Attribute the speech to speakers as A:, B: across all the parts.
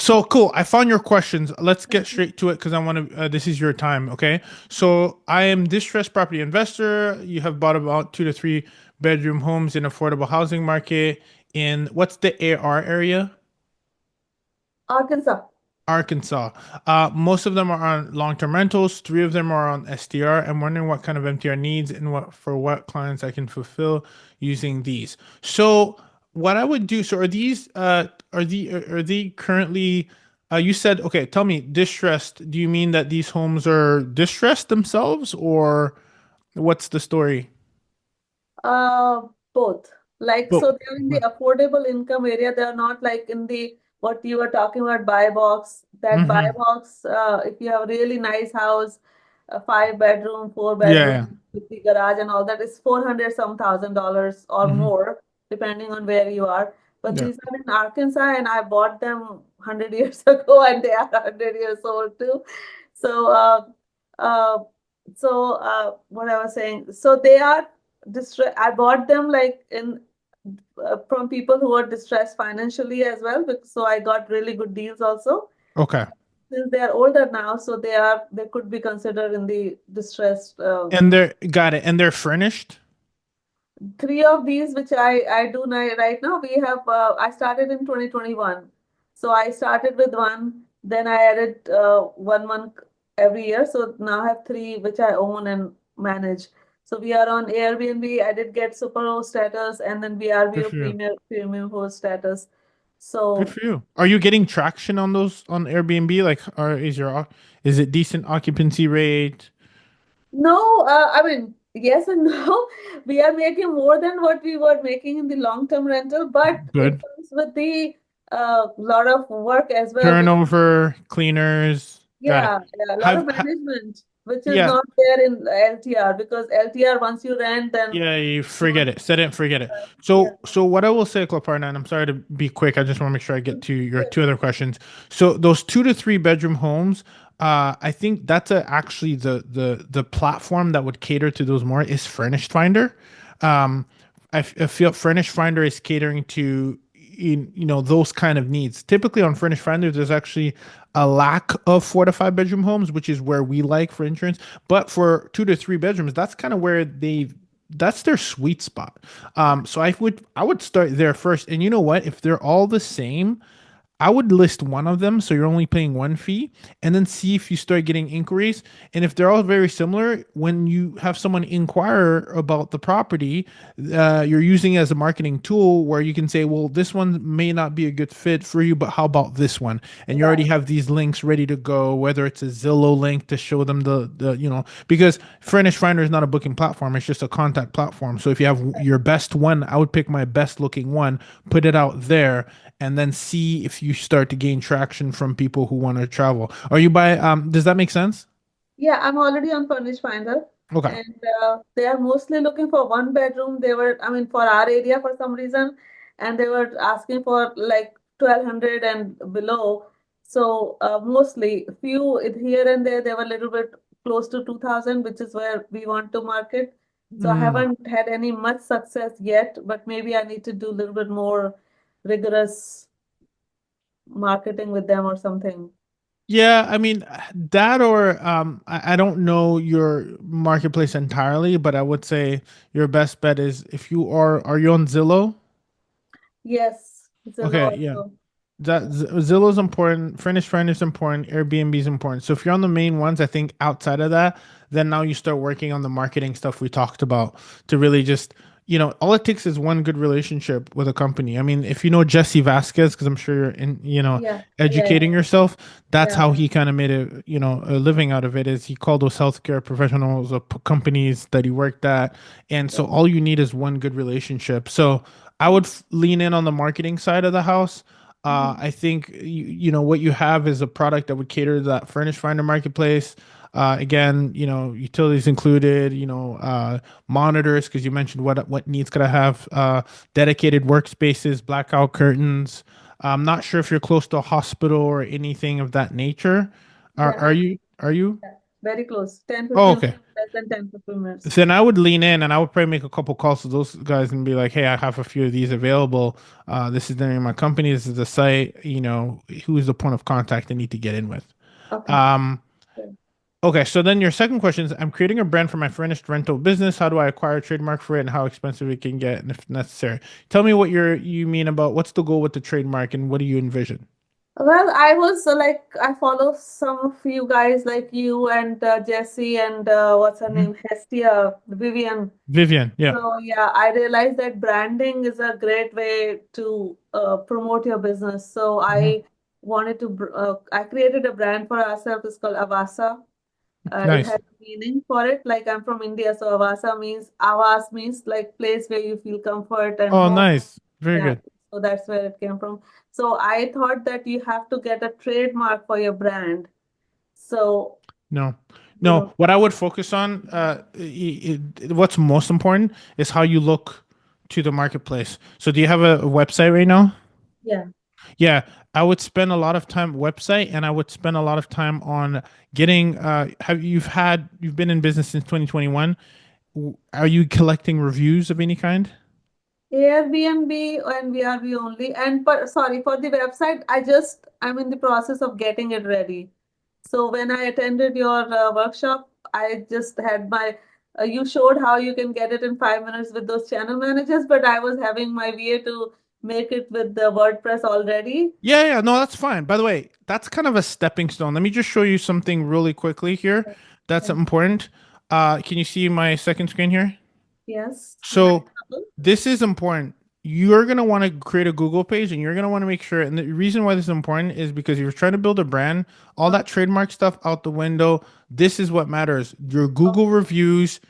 A: So cool. I found your questions. Let's get straight to it because I want to. This is your time, okay? So I am distressed property investor. You have bought about 2 to 3 bedroom homes in affordable housing market. In what's the AR area?
B: Arkansas.
A: Arkansas. Most of them are on long-term rentals. 3 of them are on STR. I'm wondering what kind of MTR needs and what clients I can fulfill using these. So what I would do, so are they currently you said okay, tell me distressed. Do you mean that these homes are distressed themselves or what's the story?
B: Uh, Both. Like,
A: Both.
B: so they're in the affordable income area. They're not like in the what you were talking about buy box. That buy
A: Mm-hmm.
B: box, if you have a really nice house, a 5 bedroom, four
A: Yeah,
B: bedroom with the garage and all that is 400 some $1,000 or
A: yeah. Mm-hmm.
B: more, depending on where you are. But
A: Yeah.
B: these are in Arkansas, and I bought them 100 years ago, and they are 100 years old too. So, uh, what I was saying, so they are distress. I bought them like in from people who are distressed financially as well, so I got really good deals also.
A: Okay.
B: Since they are older now, so they could be considered in the distressed.
A: And they're got it. And they're furnished?
B: Three of these, which I do right now, we have. I started in 2021, so I started with one, then I added one month every year. So now I have three which I own and manage. So we are on Airbnb. I did get super host status, and then
A: Good
B: VRBO
A: for you.
B: premium host status.
A: Good
B: So
A: for you. Are you getting traction on those on Airbnb? Like, is it decent occupancy rate?
B: no, I mean, yes and no. We are making more than what we were making in the long-term rental, but it
A: Good.
B: comes with the lot of work as well.
A: Turnover, cleaners. Got it.
B: Yeah, a lot of
A: Have
B: management, which is
A: yeah,
B: not there in LTR, because LTR, once you rent, then
A: yeah, you
B: not,
A: forget it. Set it and forget it.
B: yeah.
A: So what I will say, Partner, and I'm sorry to be quick. I just want to make sure I get to your
B: Yeah.
A: two other questions. So those 2 to 3 bedroom homes, I think that's actually the platform that would cater to those more is Furnished Finder. Um, I feel Furnished Finder is catering to those kind of needs. Typically on Furnished Finder, there's actually a lack of 4 to 5 bedroom homes, which is where we like for insurance. But for 2 to 3 bedrooms, that's kind of where that's their sweet spot. So I would start there first. And you know what? If they're all the same, I would list one of them so you're only paying one fee and then see if you start getting inquiries. And if they're all very similar, when you have someone inquire about the property, you're using it as a marketing tool where you can say, well, this one may not be a good fit for you, but how about this one? And you already
B: Right.
A: have these links ready to go, whether it's a Zillow link to show them because Furnish Finder is not a booking platform, it's just a contact platform. So if you have your best one, I would pick my best looking one, put it out there and then see if you start to gain traction from people who want to travel. Are you by does that make sense?
B: Yeah, I'm already on Furnish Finder,
A: Okay.
B: and they are mostly looking for 1 bedroom. They were, I mean, for our area for some reason, and they were asking for like 1,200 and below. So mostly, few here and there, they were a little bit close to 2,000, which is where we want to market. So I
A: Mm.
B: haven't had any much success yet, but maybe I need to do a little bit more rigorous marketing with them or something.
A: Yeah, I mean that or I don't know your marketplace entirely, but I would say your best bet is if are you on Zillow?
B: Yes, Zillow
A: Okay, yeah.
B: also.
A: Zillow's important, Furnish is important, Airbnb is important. So if you're on the main ones, I think outside of that, then now you start working on the marketing stuff we talked about to really just, all it takes is one good relationship with a company. I mean, if you know Jesse Vasquez, because I'm sure you're
B: Yeah, yeah,
A: educating yourself, that's
B: yeah,
A: how he kind of made a living out of it is he called those healthcare professionals of companies that he worked at. And
B: yeah.
A: so all you need is one good relationship. So I would lean in on the marketing side of the house.
B: Mhm.
A: I think what you have is a product that would cater to that Furnish Finder marketplace. Again, utilities included, monitors because you mentioned what needs could I have, dedicated workspaces, blackout curtains. I'm not sure if you're close to a hospital or anything of that nature. Are
B: Yeah,
A: are you? Are you?
B: very close. 10,
A: Oh,
B: 15
A: okay.
B: minutes, less than 10, 15 minutes.
A: Then I would lean in and I would probably make a couple calls to those guys and be like, "Hey, I have a few of these available. This is the name of my company. This is the site. You know, who is the point of contact I need to get in with?"
B: Okay.
A: Um,
B: Good.
A: okay. So then your second question is, I'm creating a brand for my furnished rental business. How do I acquire a trademark for it and how expensive it can get and if necessary? Tell me what you mean about what's the goal with the trademark and what do you envision?
B: Well, I was like, I follow some of you guys like you and Jesse and what's her
A: Mhm.
B: name? Hestia, Vivian.
A: Vivian. Yeah.
B: So yeah, I realized that branding is a great way to promote your business. So
A: Mhm.
B: I wanted to, I created a brand for ourselves. It's called Avasa. It
A: Nice.
B: has meaning for it. Like I'm from India, so Avas means like place where you feel comfort and
A: Oh,
B: home.
A: nice. Very
B: Yeah,
A: good.
B: so that's where it came from. So I thought that you have to get a trademark for your brand. So,
A: No,
B: you
A: no.
B: know,
A: What I would focus on, what's most important is how you look to the marketplace. So, do you have a website right now?
B: yeah.
A: Yeah, I would spend a lot of time website, and I would spend a lot of time on getting. You've been in business since 2021. Are you collecting reviews of any kind?
B: Airbnb and VRB only. And sorry, for the website, I'm in the process of getting it ready. So when I attended your workshop, I just had you showed how you can get it in 5 minutes with those channel managers, but I was having my VA to make it with the WordPress already.
A: Yeah, yeah, no, that's fine. By the way, that's kind of a stepping stone. Let me just show you something really quickly here. That's
B: Okay.
A: important. Can you see my second screen here?
B: Yes, my
A: So
B: trouble.
A: this is important. You're going to want to create a Google page and you're going to want to make sure. And the reason why this is important is because if you're trying to build a brand, all that
B: Okay.
A: trademark stuff out the window. This is what matters, your
B: Okay.
A: Google reviews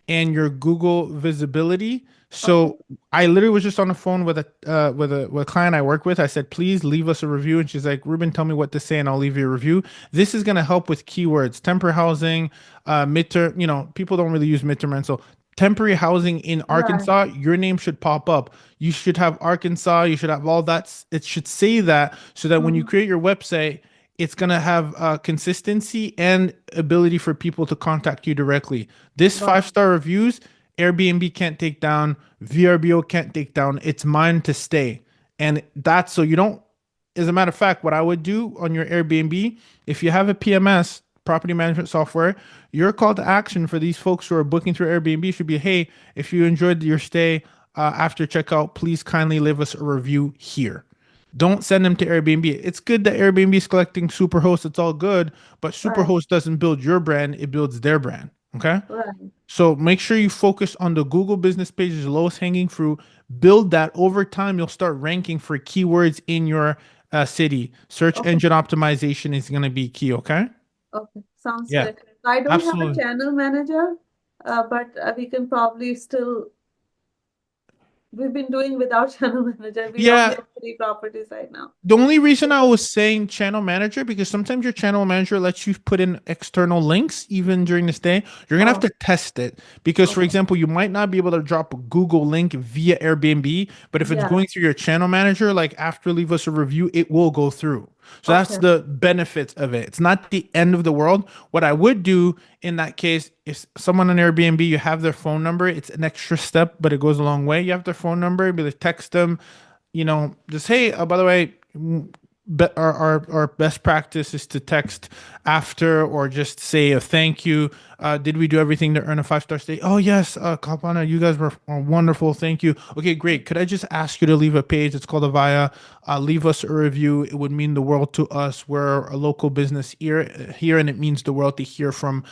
A: and your Google visibility.
B: Okay.
A: So I literally was just on the phone with a client I work with. I said, please leave us a review. And she's like, Ruben, tell me what to say and I'll leave you a review. This is going to help with keywords, temporary housing, midterm, people don't really use midterm rental temporary housing in
B: Right.
A: Arkansas, your name should pop up. You should have Arkansas, you should have all that. It should say that so that when you
B: Mhm.
A: create your website, it's going to have consistency and ability for people to contact you directly. This
B: Got
A: five-star reviews, Airbnb can't take down, VRBO can't take down. It's mine to stay. And that's so you don't, as a matter of fact, what I would do on your Airbnb, if you have a PMS, property management software, your call to action for these folks who are booking through Airbnb should be, hey, if you enjoyed your stay after checkout, please kindly leave us a review here. Don't send them to Airbnb. It's good that Airbnb is collecting Superhost. It's all good, but
B: right.
A: Superhost doesn't build your brand, it builds their brand. Okay.
B: Right.
A: So make sure you focus on the Google business page's lowest hanging fruit. Build that over time. You'll start ranking for keywords in your city. Search
B: Okay.
A: engine optimization is going to be key. Okay.
B: Okay. Sounds
A: Yeah,
B: great. I don't have a
A: absolutely.
B: channel manager, but we can probably still. We've been doing without channel manager. We only
A: Yeah,
B: have three properties right now.
A: the only reason I was saying channel manager because sometimes your channel manager lets you put in external links even during this day. You're gonna have
B: Oh,
A: to test it because, for
B: okay.
A: example, you might not be able to drop a Google link via Airbnb, but if it's
B: Yeah.
A: going through your channel manager, like after leave us a review, it will go through. So that's
B: Okay.
A: the benefits of it. It's not the end of the world. What I would do in that case is someone on Airbnb, you have their phone number. It's an extra step, but it goes a long way. You have their phone number, be like text them, just hey, by the way, our best practice is to text after or just say a thank you. Did we do everything to earn a 5-star stay? Oh yes, Kalpana, you guys were wonderful. Thank you. Okay, great. Could I just ask you to leave a page? It's called Avaya. Leave us a review. It would mean the world to us. We're a local business here, and it means the world to hear from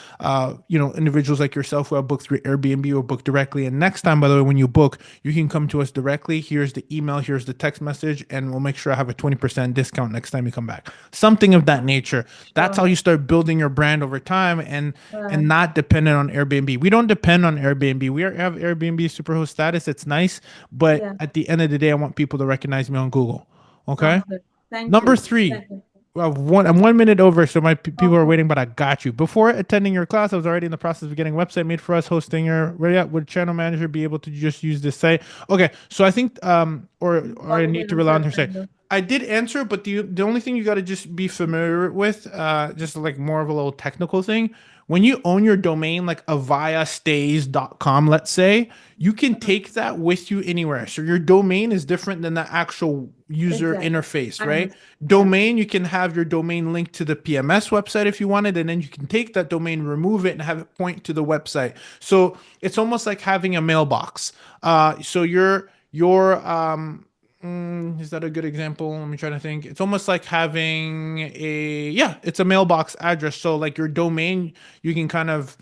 A: individuals like yourself who have booked through Airbnb or booked directly. And next time, by the way, when you book, you can come to us directly. Here's the email, here's the text message, and we'll make sure I have a 20% discount next time you come back. Something of that nature. That's how
B: Sure.
A: you start building your brand over time and
B: Right.
A: not dependent on Airbnb. We don't depend on Airbnb. Have Airbnb superhost status. It's nice, but
B: Yeah.
A: at the end of the day, I want people to recognize me on Google. Okay.
B: Sounds good. Thank
A: Number
B: you.
A: three.
B: Thank you.
A: Well, I'm 1 minute over, so my people are
B: Okay.
A: waiting, but I got you. Before attending your class, I was already in the process of getting a website made for us, hosting your. Where yeah, would channel manager be able to just use this site? Okay, so I think, or I
B: Already
A: need to rely on
B: answered,
A: her site.
B: kind of.
A: I did answer, but the only thing you got to just be familiar with, just like more of a little technical thing, when you own your domain, like avayastays.com, let's say, you can take that with you anywhere. So your domain is different than the actual user
B: Exactly.
A: interface,
B: I
A: right?
B: understand. Yeah.
A: Domain, you can have your domain linked to the PMS website if you wanted, and then you can take that domain, remove it, and have it point to the website. So it's almost like having a mailbox. So is that a good example? Let me try to think. It's almost like having yeah, it's a mailbox address. So like your domain, you can kind of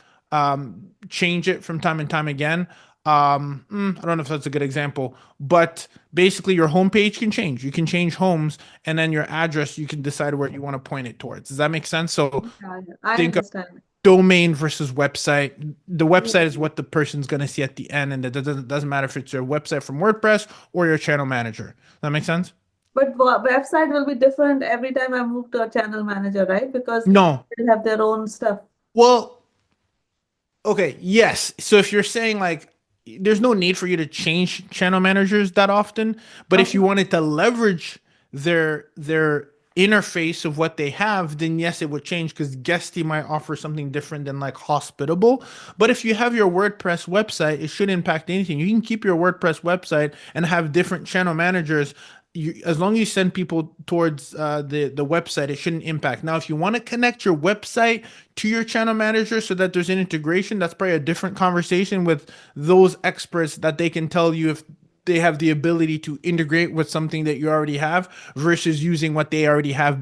A: change it from time and time again. I don't know if that's a good example, but basically your homepage can change. You can change homes, and then your address, you can decide where you want to point it towards. Does that make sense? So
B: Yeah, yeah. I
A: think of
B: understand.
A: domain versus website. The
B: Yeah.
A: website is what the person's going to see at the end, and it doesn't matter if it's your website from WordPress or your channel manager. That makes sense?
B: But website will be different every time I move to a channel manager, right? Because
A: No.
B: they'll have their own stuff.
A: Well, okay, yes. So if you're saying like there's no need for you to change channel managers that often, but if
B: Okay.
A: you wanted to leverage their interface of what they have, then yes, it would change because Guesty might offer something different than like Hospitable. But if you have your WordPress website, it should impact anything. You can keep your WordPress website and have different channel managers. As long as you send people towards the website, it shouldn't impact. Now, if you want to connect your website to your channel manager so that there's an integration, that's probably a different conversation with those experts that they can tell you if they have the ability to integrate with something that you already have versus using what they already have,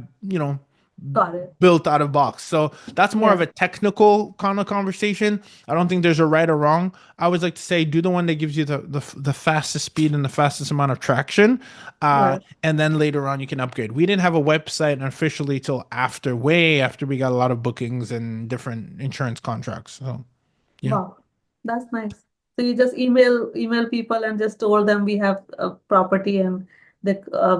B: Got it.
A: built out of box. So that's more of
B: Yeah.
A: a technical kind of conversation. I don't think there's a right or wrong. I always like to say do the one that gives you the fastest speed and the fastest amount of traction.
B: Right.
A: And then later on you can upgrade. We didn't have a website officially till after, way after we got a lot of bookings and different insurance contracts. So yeah.
B: Wow. That's nice. So you just email people and just told them we have a property and they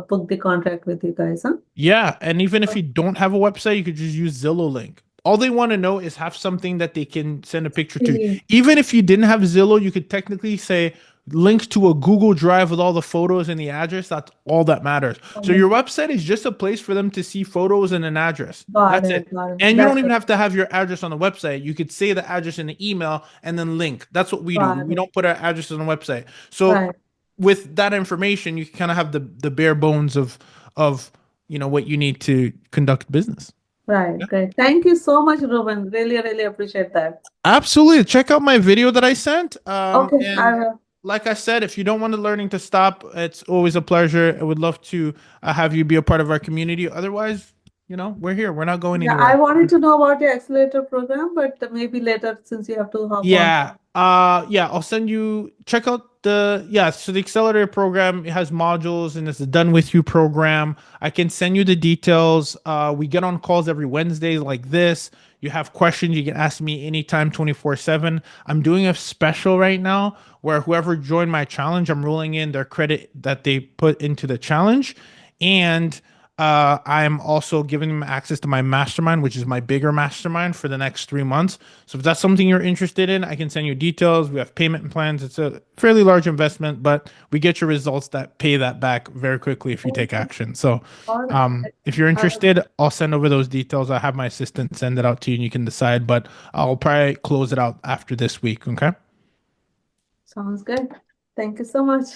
B: book the contract with you guys, huh?
A: Yeah, and even if you don't have a website, you could just use Zillow link. All they want to know is have something that they can send a picture to.
B: Really?
A: Even if you didn't have Zillow, you could technically say link to a Google Drive with all the photos and the address. That's all that matters. So your
B: Okay.
A: website is just a place for them to see photos and an address.
B: Got
A: That's it.
B: it. Got it.
A: And you
B: That's
A: don't even
B: it.
A: have to have your address on the website. You could say the address in the email and then link. That's what we do.
B: Got
A: We
B: it.
A: don't put our addresses on the website. So
B: Right.
A: with that information, you can kind of have the bare bones of what you need to conduct business.
B: Right.
A: Yeah.
B: Great. Thank you so much, Ruben. Really, really appreciate that.
A: Absolutely. Check out my video that I sent.
B: Okay. I
A: And
B: will.
A: like I said, if you don't want the learning to stop, it's always a pleasure. I would love to have you be a part of our community. Otherwise, we're here. We're not going
B: Yeah, I
A: anywhere.
B: wanted to know about your accelerator program, but maybe later since you have to hop on.
A: Yeah. Yeah, I'll send you check out so the accelerator program, it has modules and it's a done with you program. I can send you the details. We get on calls every Wednesday like this. You have questions, you can ask me anytime 24/7. I'm doing a special right now where whoever joined my challenge, I'm rolling in their credit that they put into the challenge. And I'm also giving them access to my mastermind, which is my bigger mastermind for the next 3 months. So if that's something you're interested in, I can send you details. We have payment plans. It's a fairly large investment, but we get your results that pay that back very quickly if you take
B: Okay.
A: action. So
B: All right.
A: if you're
B: I
A: interested, I'll send over those details. I have my assistant send it out to you and you can decide, but I'll probably close it out after this week. Okay.
B: Sounds good. Thank you so much.